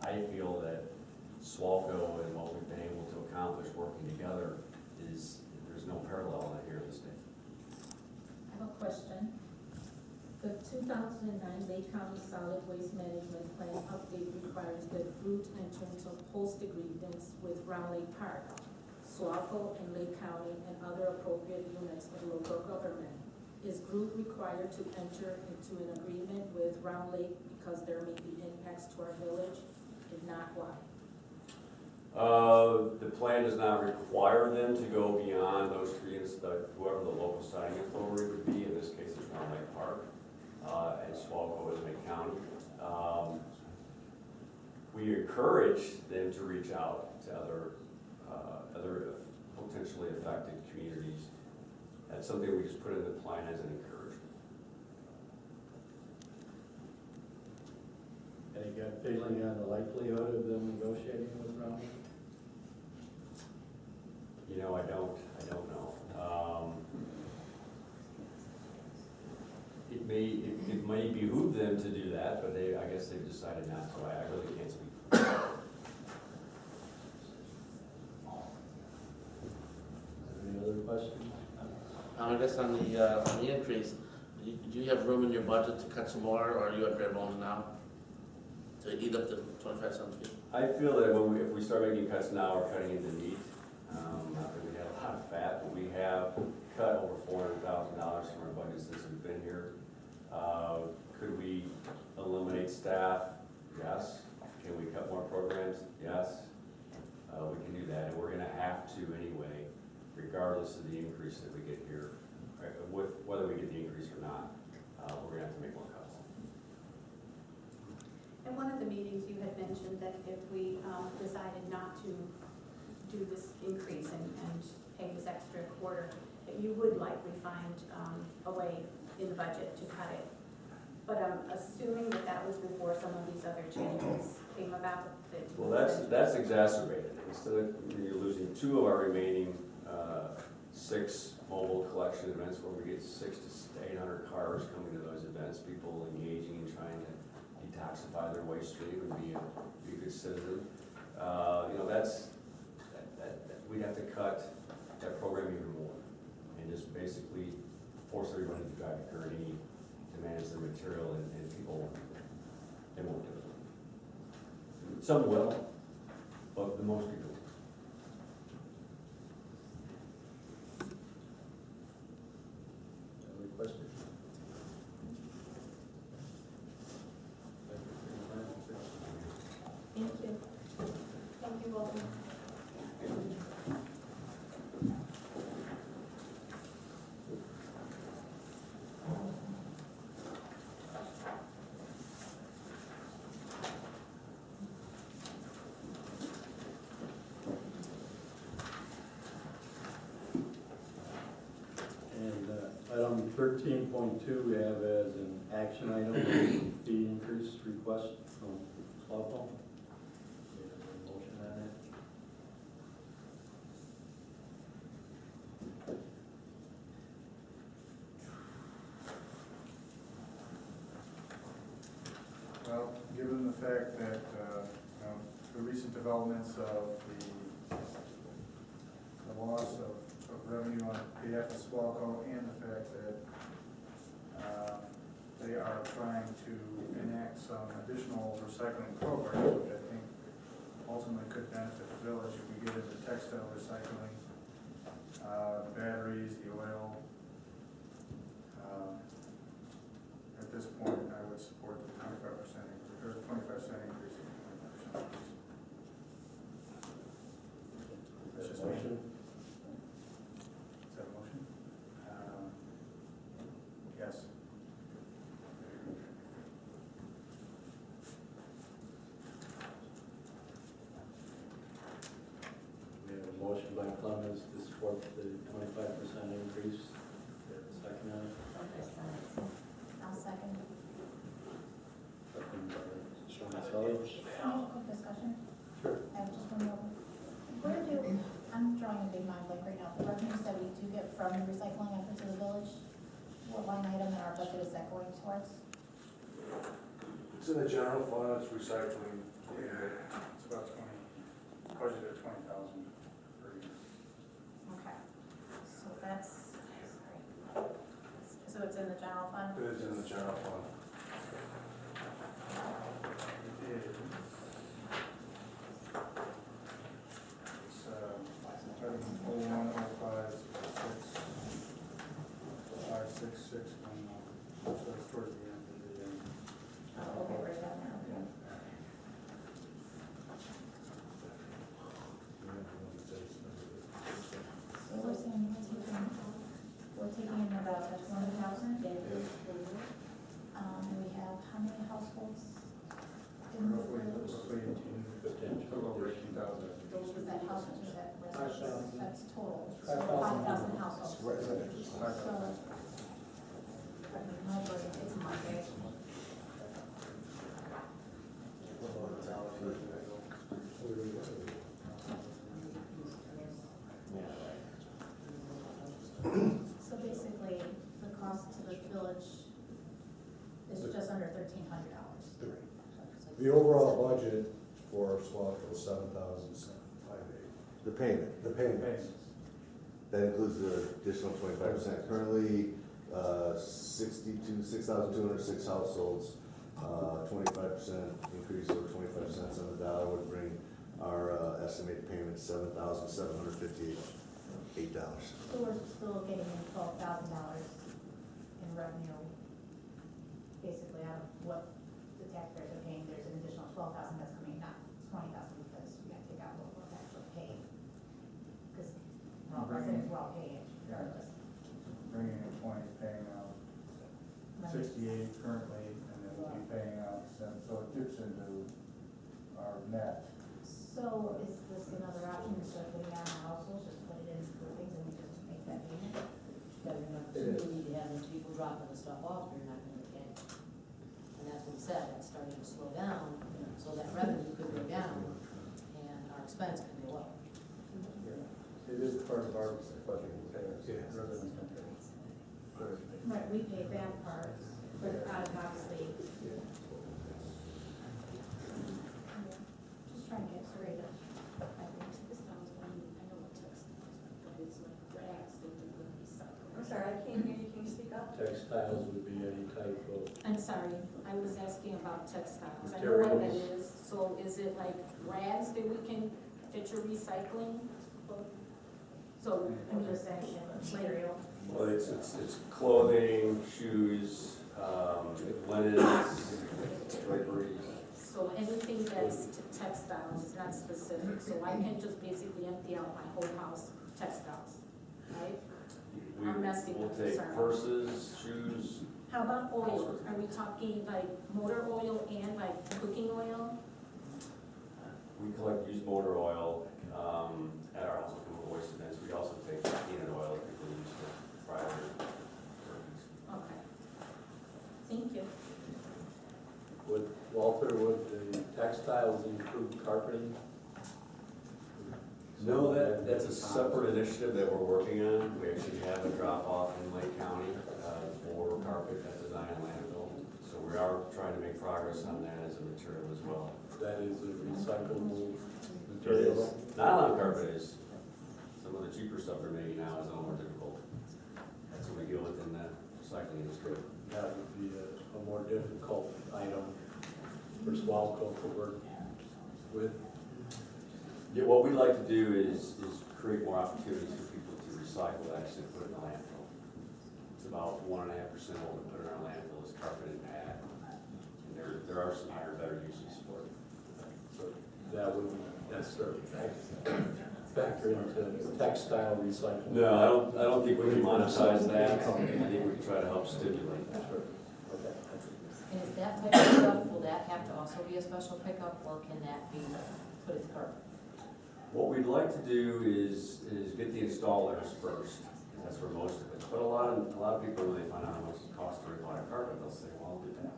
I feel that SWALCO and what we've been able to accomplish working together there's no parallel in here in the state. I have a question. The 2009 Lake County Solid Waste Management Plan update requires that Root enter into host agreements with Round Lake Park, SWALCO, and Lake County, and other appropriate units of local government. Is Groot required to enter into an agreement with Round Lake because there may be impacts to our village? If not, why? The plan does not require them to go beyond those three units, whoever the local signing authority would be. In this case, it's Round Lake Park, and SWALCO is Lake County. We encourage them to reach out to other potentially affected communities. That's something we just put in the plan as an encouragement. Any gut feeling on the likelihood of them negotiating with Round? You know, I don't know. It may behoove them to do that, but I guess they've decided not to. I really can't speak for them. Any other questions? I guess on the increase, do you have room in your budget to cut some more, or are you at bare bones now? To eat up the 25 cents fee? I feel that if we start making cuts now, we're cutting into meat. Not that we have a lot of fat, but we have cut over $400,000 from our budget since we've been here. Could we eliminate staff? Yes. Can we cut more programs? Yes. We can do that, and we're gonna have to anyway, regardless of the increase that we get here, right? Whether we get the increase or not, we're gonna have to make more cuts. In one of the meetings, you had mentioned that if we decided not to do this increase and pay this extra quarter, that you would likely find a way in the budget to cut it. But I'm assuming that that was before some of these other changes came about. Well, that's exacerbated. Instead of you're losing 2 of our remaining 6 mobile collection events where we get 600 to 800 cars coming to those events, people engaging and trying to detoxify their waste stream and be a good citizen. You know, we'd have to cut that program even more and just basically force everybody to drive a gurney to manage their material, and people, they won't do it. Some will, but the most people. Any questions? Thank you. Thank you, Walter. Item 13.2, we have as an action item, fee increase request from SWALCO. Motion on given the fact that, the recent developments of the loss of revenue on behalf of SWALCO and the fact that they are trying to enact some additional recycling programs, which I think ultimately could benefit the village if we get into textile recycling, batteries, the oil. At this point, I would support the 25% increase, or the 25% increase and 25% increase. That's just me. Motion? Is that a motion? Yes. We have a motion by Clemens to support the 25% increase. We have a second on it. I'll second. Second by Sean Sully. Can I have a quick discussion? Sure. I have just one more. I'm drawing a big mind blank right now. The revenues that we do get from the recycling efforts of the village, what line item in our budget is that going towards? It's in the general fund, it's recycling. It's about 20, budgeted 20,000 per year. Okay. So that's, sorry. So it's in the general fund? It is in the general fund. It is. It's, item 010566 so it's towards the end of the, Oh, okay, right down there, okay. So we're saying we're taking in about 20,000? And we have how many households in the village? roughly 18, a little over 18,000. Was that households or that residents? 5,000. That's total. So 5,000. 5,000 households. So, Right. I mean, my brain, it's Monday. So basically, the cost to the village is just under $1,300. The overall budget for SWALCO is 7,758. The payment, The payment. that includes the additional 25%. Currently, 6,206 households, 25% increase over 25 cents on the dollar would bring our estimated payment $7,758. So we're still getting $12,000 in revenue, basically out of what the taxpayers are paying. There's an additional 12,000 that's coming, not 20,000, because we got to take out what we're actually paying. Because residents were all paying regardless. Bringing in 20, paying out 68 currently, and then we'll be paying out 7, so it dips into our net. So is this another option instead of putting it on the households, just put it in for things and we just make that payment? But remember, too, we need to have those people dropping the stuff off, you're not gonna get it. And that's what we said, it's starting to slow down, so that revenue could go down, and our expense could go up. It is part of our budget, residents can pay. Right, we pay that part, but obviously. Just trying to get straight up. I'm sorry, I can't hear you, can you speak up? Textiles would be any type of, I'm sorry, I was asking about textiles. I know what that Materials. is. So is it like rags that we can, that you're recycling? So, I'm just saying, material. Well, it's clothing, shoes, linens, drapery. so anything that's textiles is not specific. So I can just basically empty out my whole house textiles, right? I'm messing We'll up, take sorry. purses, shoes. How about oil? Are we talking like motor oil and like cooking oil? We collect used motor oil at our house chemical waste events. We also take peanut oil that people use to fry their turkeys. Okay. Thank you. Walter, would the textiles include carpeting? No, that's a separate initiative that we're working on. We actually have a drop-off in Lake County for carpet at the Zion landfill. So we are trying to make progress on that as a well. That is a recyclable It material. is. Nylon carpet is, some of the cheaper stuff they're making now is a little more difficult. That's what we deal with in the recycling industry. That would be a more difficult item for SWALCO to work with. Yeah, what we'd like to do is create more opportunities for people to recycle, actually put it in the landfill. It's about 1.5% of what we put in our landfill is carpet and pad. And there are some higher, better uses for it. So that wouldn't necessarily factor into textile recycling. No, I don't think we can monetize that. I think we can try to help stimulate that. Sure. Okay. And is that type of stuff, will that have to also be a special pickup, or can that be put as carpet? What we'd like to do is get the installers first, and that's where most of it. But a lot of people, when they find out how much it costs to replace carpet, they'll say, well, I'll do that.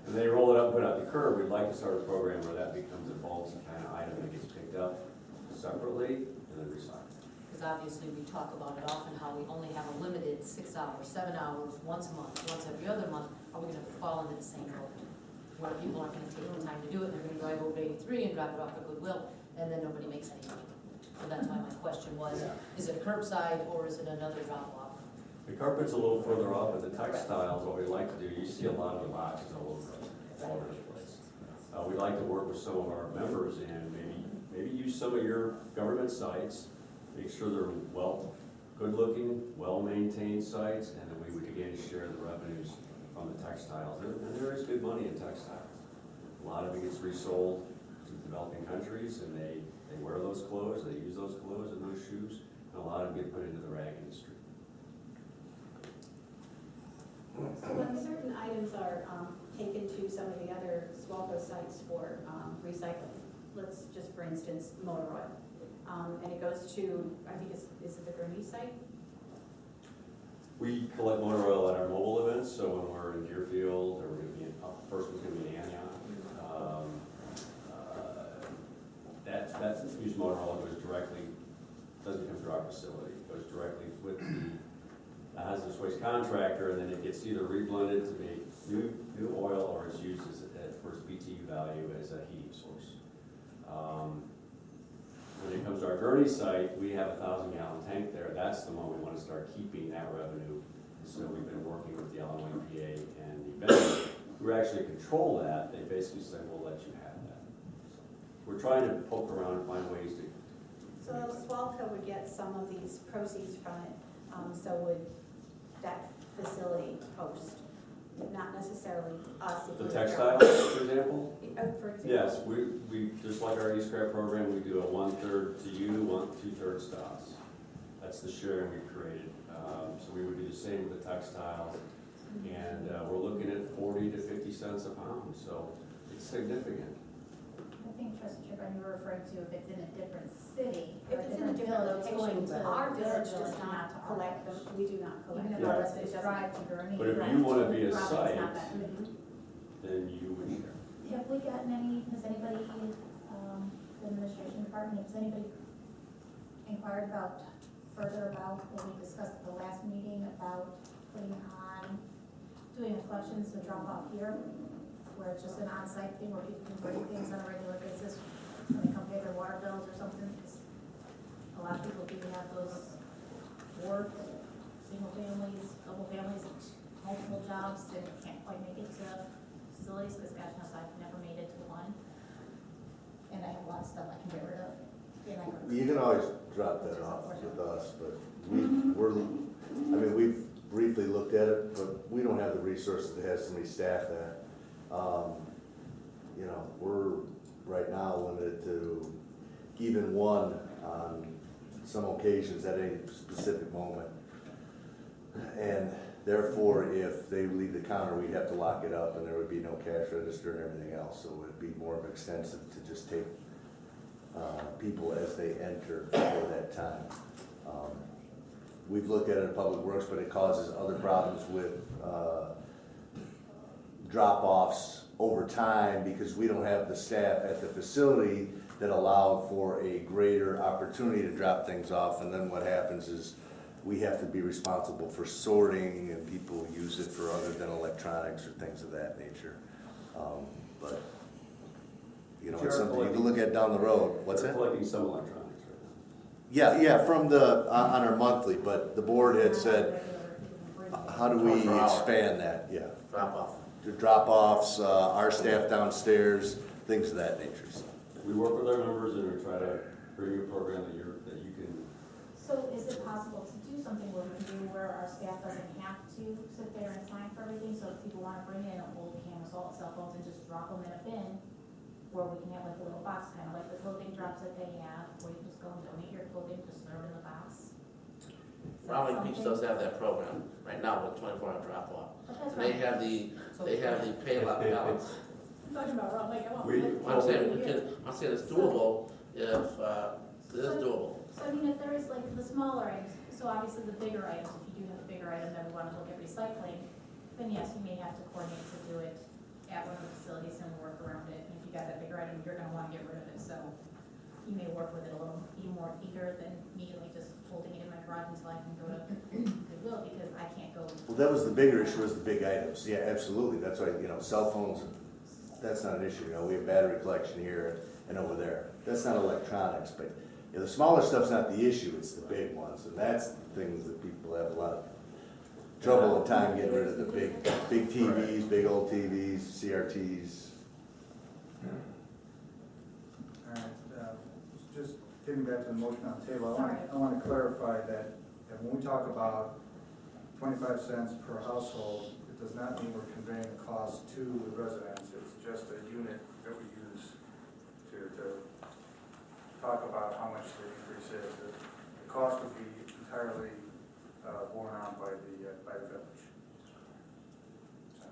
And they roll it up and put it out the curb. We'd like to start a program where that becomes a bulky kind of item that gets picked up separately and then recycled. Because obviously we talk about it often, how we only have a limited 6 hours, 7 hours, once a month, once every other month. Are we gonna fall into the same boat? Where people aren't gonna take the time to do it, they're gonna drive over to 83 and drop it off at Goodwill, and then nobody makes any money. So that's why my question was, is it curbside or is it another drop-off? The carpet's a little further off, but the textiles, what we like to do, you see a lot of the boxes all over the place. We like to work with some of our members and maybe use some of your government sites, make sure they're good-looking, well-maintained sites, and then we would again share the revenues from the textiles. And there is good money in textiles. A lot of it gets resold to developing countries, and they wear those clothes, they use those clothes and those shoes, and a lot of them get put into the rag industry. So when certain items are taken to some of the other SWALCO sites for recycling, let's just for instance, motor oil, and it goes to, I think is it the Gurney site? We collect motor oil at our mobile events, so when we're in Deerfield, or we're gonna be in, first we're gonna be in Antioch. That used motor oil goes directly, doesn't come through our facility, it goes directly with the hazardous waste contractor, and then it gets either reblended to make new oil, or it's used for its BTU value as a heating source. When it comes to our Gurney site, we have a 1,000-gallon tank there. That's the one we want to start keeping that revenue. So we've been working with the Illinois EPA and the vendor who actually control that. They basically said, we'll let you have that. So we're trying to poke around and find ways to. So SWALCO would get some of these proceeds from it, so would that facility host, not necessarily us. If The we're textiles, for example? For example? Yes, we just like our e-scrap program, we do a 1/3 to you, 2/3 to us. That's the sharing we created. So we would do the same with the textiles, and we're looking at 40 to 50 cents a pound, so it's significant. I think, Trustee Chipper, you were referring to if it's in a different city If or a it's in a different different village, it's going location, to our the village village, does not to our collect them, village. we do not collect Even them. if our Yeah. residents drive to Gurney. But if you want to be a Robert's site, not that good. then you would share. Have we gotten any, has anybody, the administration department, has anybody inquired about, further about what we discussed at the last meeting about doing a collections and drop off here, where it's just an on-site thing where people can bring things on a regular basis when they come pay their water bills or something? Because a lot of people do have those work, single families, double families, multiple jobs, and can't quite make it to facilities, because gosh knows I've never made it to one. And I have a lot of stuff I can get rid of. And I go- You can always drop that off with us, but we've briefly looked at it, but we don't have the resources to have somebody staff that. We're right now limited to even one on some occasions at any specific moment. And therefore, if they leave the counter, we'd have to lock it up and there would be no cash register and everything else. So it'd be more of extensive to just take people as they enter for that time. We've looked at it in Public Works, but it causes other problems with drop-offs over time because we don't have the staff at the facility that allow for a greater opportunity to drop things off. And then what happens is we have to be responsible for sorting, and people use it for other than electronics or things of that nature. But it's something you can look at down the road. What's They're that? collecting some electronics right now. Yeah, from the, on our monthly, but the board had said, how do we expand that? Yeah. Drop off. To drop-offs, our staff downstairs, things of that nature. So. We work with our members and we try to bring a program that you can. So is it possible to do something where we can do where our staff doesn't have to sit there and sign for everything? So if people wanna bring in old cameras, all cell phones, and just drop them in a bin, where we can have like a little box, kind of like the clothing drops that they have, where you just go and donate your clothing, just throw it in the box. Is that Raleigh Beach something? does have that program right now with 24-hour drop off. But that's They right. have the pay balance. I'm talking about Raleigh, I want. I'm saying it's doable if, it is doable. So I mean, if there is like the smaller items, so obviously the bigger items, if you do have a bigger item that we wanna look at recycling, then yes, you may have to coordinate to do it at one of the facilities and work around it. And if you got that bigger item, you're gonna wanna get rid of it, so you may work with it a little, be more eager than me, like just holding it in my garage until I can go to Goodwill, because I can't go. Well, that was the bigger issue, was the big items. Yeah, absolutely. That's why, cell phones, that's not an issue. We have battery collection here and over there. That's not electronics, but the smaller stuff's not the issue, it's the big ones. And that's the things that people have a lot of trouble and time getting rid of, the big TVs, big old TVs, CRTs. All right, just getting back to the motion on the table, I want to clarify that when we talk about 25 cents per household, it does not mean we're conveying the cost to the residents. It's just a unit that we use to talk about how much the increase is. The cost would be entirely borne on by the village. So,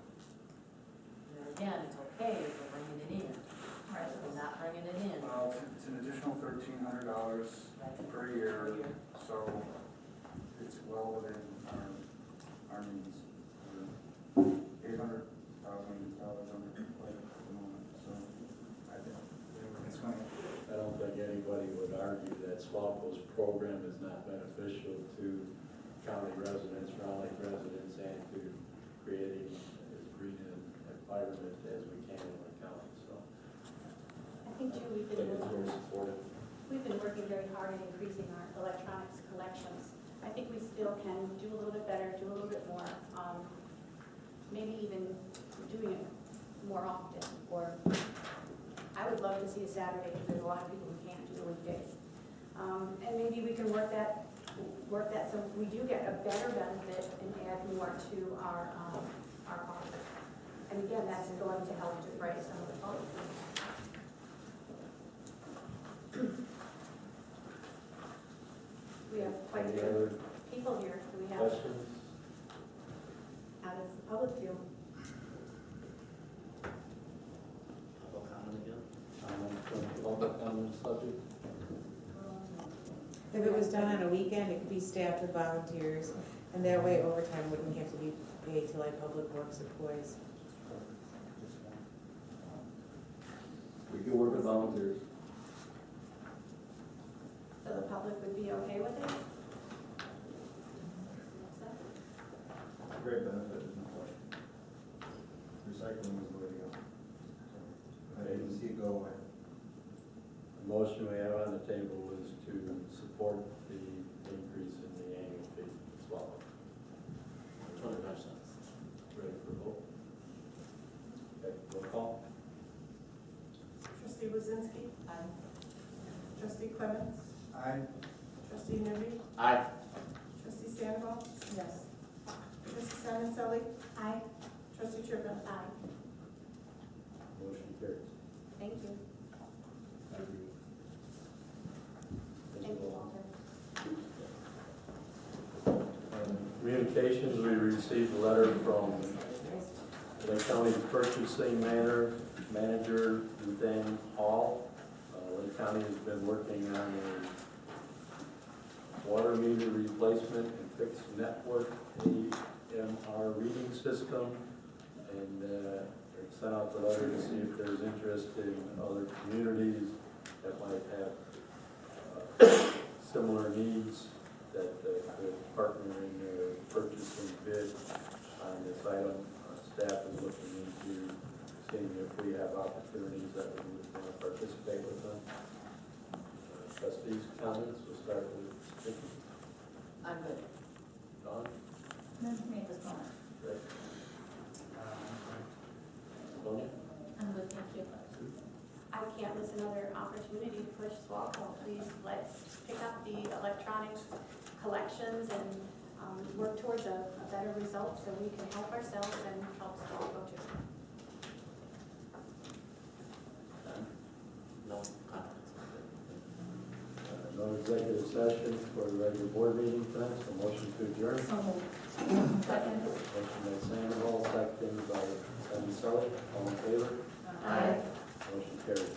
And again, it's okay if we're bringing it in, right, if we're not bringing it in. well, it's an additional $1,300 per year, so it's well within our means. $800,000 under plate at the moment, so I think it's going to. I don't think anybody would argue that SWALCO's program is not beneficial to county residents, Raleigh residents, and to creating as green an environment as we can in the county, so. I think too, I think it's very supportive. we've been working very hard at increasing our electronics collections. I think we still can do a little bit better, do a little bit more, maybe even doing it more often, or I would love to see a Saturday, because there's a lot of people who can't do the weekdays. And maybe we can work that so we do get a better benefit and add more to our cost. And again, that's going to help defray some of the costs. We have quite a Any few other people here. Do we have questions? out of the public view? Public comment again? Comments from public on this subject? If it was done on a weekend, it could be staffed with volunteers, and that way overtime wouldn't have to be paid to like public works employees. We can work with volunteers. So the public would be okay with it? Great benefit, there's no question. Recycling is the way to go. I didn't see it go away. The motion we have on the table is to support the increase in the annual fee as well. 25 cents. Ready for a vote? Okay, roll call. Trustee Wazinski? Aye. Trustee Clements? Aye. Trustee Newby? Aye. Trustee Sandoval? Yes. Trustee Simoncelli? Aye. Trustee Triplett? Aye. Motion carries. Thank you. Thank you. Thank you, Walter. Communications, we received a letter from Lake County Purchasing Manager Ruthann Hall. Lake County has been working on a water meter replacement and fixed network AMR reading system. And they sent out the letter to see if there's interest in other communities that might have similar needs, that could partner in their purchasing bid on this item. Staff is looking into seeing if we have opportunities that we would want to participate trustees' comments, we'll start with Vicki. I'm good. Dawn? None for me at this moment. Rick? Sonia? I'm good, thank you. I can't miss another opportunity to push SWALCO. Please, let's pick up the electronics collections and work towards a better result so we can help ourselves and help SWALCO too. No comments. No executive session for the regular board meeting tonight, so motion to adjourn. So moved. Second. Motion by Sandoval, second by Sully. All in favor? Aye. Motion carries.